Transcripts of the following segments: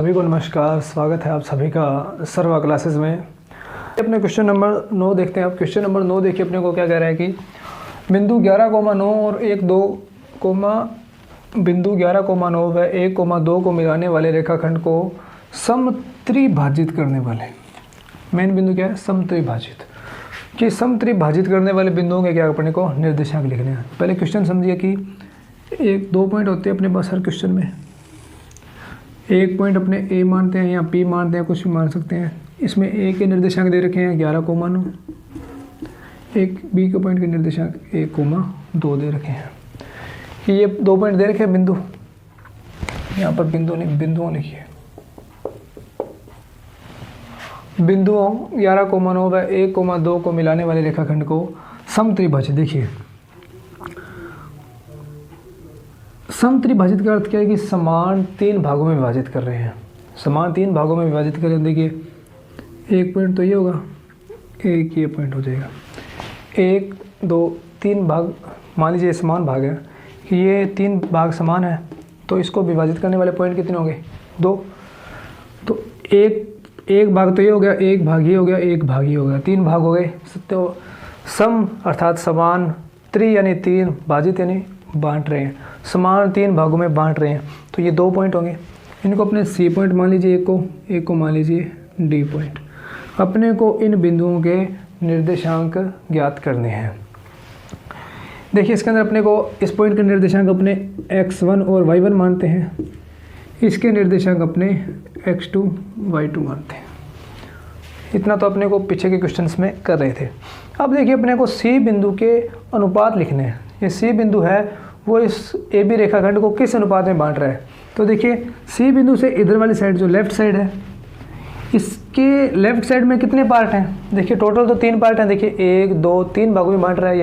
सभी को नमस्कार, स्वागत है आप सभी का सर्वा क्लासेस में। अपने क्वेश्चन नंबर 9 देखते हैं। आप क्वेश्चन नंबर 9 देखिए, अपने को क्या कह रहा है कि बिंदु 11,9 और 11,9 व 1,2 को मिलाने वाले रेखाखंड को समत्रिभाजित करने वाले, मेन बिंदु क्या है, समत्रिभाजित, कि समत्रिभाजित करने वाले बिंदुओं के क्या अपने को निर्देशांक लिखने हैं। पहले क्वेश्चन समझिए कि 1-2 पॉइंट होते हैं अपने पास हर क्वेश्चन में। एक पॉइंट अपने ए मानते हैं या पी मानते हैं, कुछ भी मान सकते हैं। इसमें ए के निर्देशांक दे रखे हैं 11,9, एक बी के पॉइंट के निर्देशांक 1,2 दे रखे हैं। कि ये 2 पॉइंट दे रखे हैं बिंदु, यहाँ पर बिंदु नहीं, बिंदुओं लिखिए। बिंदुओं 11,9 व 1,2 को मिलाने वाले रेखाखंड को समत्रिभाजित, देखिए समत्रिभाजित का अर्थ क्या है कि समान 3 भागों में विभाजित कर रहे हैं। समान 3 भागों में विभाजित कर रहे हैं। देखिए एक पॉइंट तो ये होगा, एक ये पॉइंट हो जाएगा। 1, 2, 3 भाग मान लीजिए समान भाग है कि ये 3 भाग समान है, तो इसको विभाजित करने वाले पॉइंट कितने होंगे, 2। तो एक भाग तो ये हो गया, एक भाग ये हो गया, एक भाग ये हो गया, 3 भाग हो गए। तो सम अर्थात समान, त्रि यानी 3, भाजित यानी बांट रहे हैं, समान 3 भागों में बांट रहे हैं। तो ये 2 पॉइंट होंगे। इनको अपने सी पॉइंट मान लीजिए, एक को मान लीजिए डी पॉइंट। अपने को इन बिंदुओं के निर्देशांक ज्ञात करने हैं। देखिए इसके अंदर अपने को इस पॉइंट के निर्देशांक अपने x1 और y1 मानते हैं, इसके निर्देशांक अपने x2 y2 मानते हैं। इतना तो अपने को पीछे के क्वेश्चंस में कर रहे थे। अब देखिए अपने को सी बिंदु के अनुपात लिखने हैं। ये सी बिंदु है वो इस ए बी रेखाखंड को किस अनुपात में बांट रहा है। तो देखिए सी बिंदु से इधर वाली साइड जो लेफ्ट साइड है, इसके लेफ्ट साइड में कितने पार्ट हैं, देखिए टोटल तो 3 पार्ट हैं। देखिए 1, 2, 3 भागों में बांट रहा है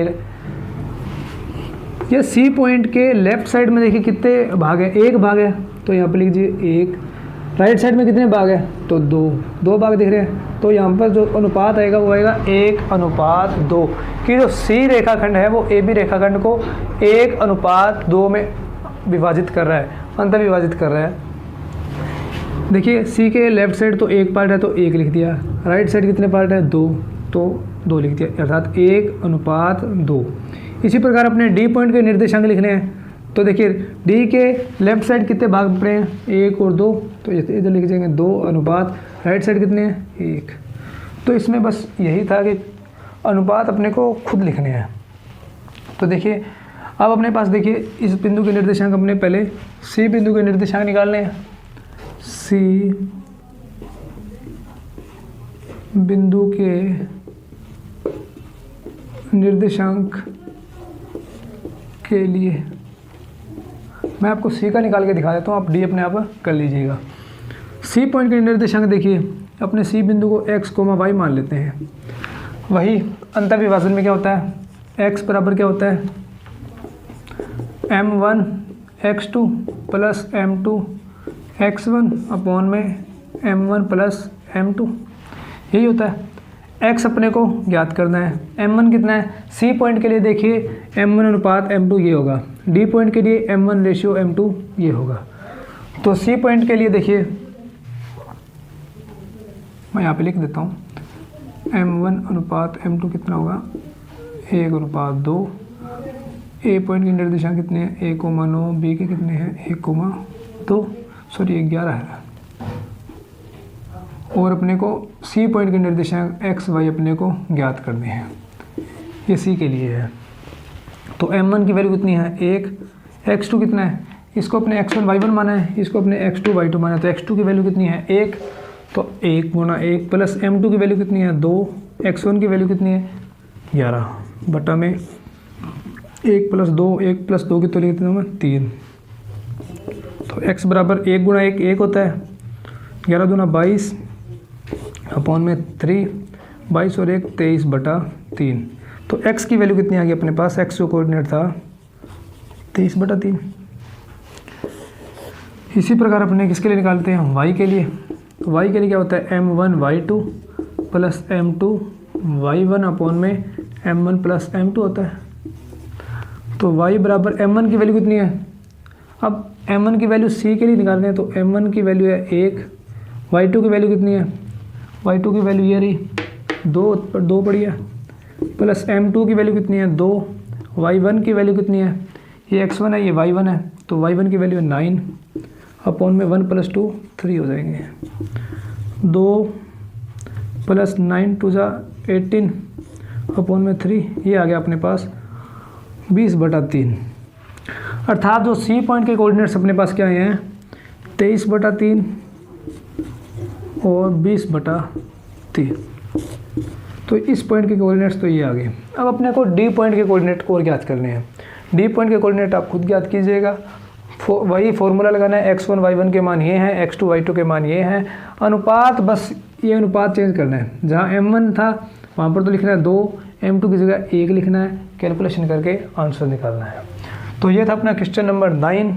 ये सी पॉइंट के लेफ्ट साइड में। देखिए कितने भाग हैं, 1 भाग है, तो यहाँ पर लिख दीजिए 1। राइट साइड में कितने भाग है, तो 2 भाग दिख रहे हैं। तो यहाँ पर जो अनुपात आएगा वो आएगा 1:2, कि जो सी रेखाखंड है वो ए बी रेखाखंड को 1:2 में विभाजित कर रहा है, अंतर विभाजित कर रहा है। देखिए सी के लेफ्ट साइड तो 1 पार्ट है तो 1 लिख दिया, राइट साइड कितने पार्ट है, 2, तो 2 लिख दिया, अर्थात 1:2। इसी प्रकार अपने डी पॉइंट के निर्देशांक लिखने हैं। तो देखिए डी के लेफ्ट साइड कितने भाग पड़े हैं, 1 और 2, तो इधर लिख जाएंगे 2 अनुपात राइट साइड कितने हैं, 1। तो इसमें बस यही था कि अनुपात अपने को खुद लिखने हैं। तो देखिए अब अपने पास देखिए इस बिंदु के निर्देशांक अपने पहले सी बिंदु के निर्देशांक निकालने हैं। सी बिंदु के निर्देशांक के लिए मैं आपको सी का निकाल के दिखा देता हूँ, आप डी अपने आप कर लीजिएगा। सी पॉइंट के निर्देशांक देखिए, अपने सी बिंदु को x, y मान लेते हैं। वही अंतर विभाजन में क्या होता है, x बराबर क्या होता है, m1 x2 plus m2 x1 upon में m1 प्लस m2, यही होता है। x अपने को ज्ञात करना है, m1 कितना है, सी पॉइंट के लिए देखिए m1 अनुपात m2 ये होगा, डी पॉइंट के लिए m1 रेशियो m2 ये होगा। तो सी पॉइंट के लिए देखिए मैं यहाँ पे लिख देता हूँ, m1 अनुपात m2 कितना होगा, 1:2। ए पॉइंट के निर्देशांक कितने हैं, 1,9, बी के कितने हैं, 1,2, सॉरी 11 है। और अपने को सी पॉइंट के निर्देशांक x, y अपने को ज्ञात करने हैं, ये सी के लिए है। तो m1 की वैल्यू कितनी है, 1, x2 कितना है, इसको अपने x1 y1 माना है, इसको अपने x2 y2 माना है। तो x2 की वैल्यू कितनी है, 1, तो 1 गुना 1 प्लस m2 की वैल्यू कितनी है, 2, x1 की वैल्यू कितनी है, 11 बटा में 1 प्लस 2, 1 प्लस 2 की तो लिखते हैं 3। तो x बराबर 1 गुना 1 1 होता है, 11 दूना 22 अपॉन में 3, 22 और 1 23 बटा 3। तो x की वैल्यू कितनी आ गई अपने पास, x जो कोऑर्डिनेट था 23 बटा 3। इसी प्रकार अपने किसके लिए निकालते हैं, y के लिए। तो y के लिए क्या होता है, m1 y2 plus m2 y1 upon में m1 प्लस m2 होता है। तो y बराबर m1 की वैल्यू कितनी है, अब m1 की वैल्यू c के लिए निकालते हैं तो m1 की वैल्यू है 1, y2 की वैल्यू कितनी है, y2 की वैल्यू ये रही 2 पड़ी है, प्लस m2 की वैल्यू कितनी है 2, y1 की वैल्यू कितनी है, ये x1 है ये y1 है, तो y1 की वैल्यू है 9 अपॉन में 1 + 2 3 हो जाएंगे। 2 + 9 2 = 18 अपॉन में 3, ये आ गया अपने पास 20/3। अर्थात जो सी पॉइंट के कोऑर्डिनेट्स अपने पास क्या आए हैं 23/3 और 20/3। तो इस पॉइंट के कोऑर्डिनेट्स तो ये आ गए। अब अपने को डी पॉइंट के कोऑर्डिनेट और ज्ञात करने हैं। डी पॉइंट के कोऑर्डिनेट आप खुद ज्ञात कीजिएगा, वही फॉर्मूला लगाना है, x1 y1 के मान ये हैं, x2 y2 के मान ये हैं, अनुपात बस ये अनुपात चेंज करना है, जहाँ m1 था वहाँ पर तो लिखना है 2, m2 की जगह 1 लिखना है, कैलकुलेशन करके आंसर निकालना है। तो ये था अपना क्वेश्चन नंबर 9।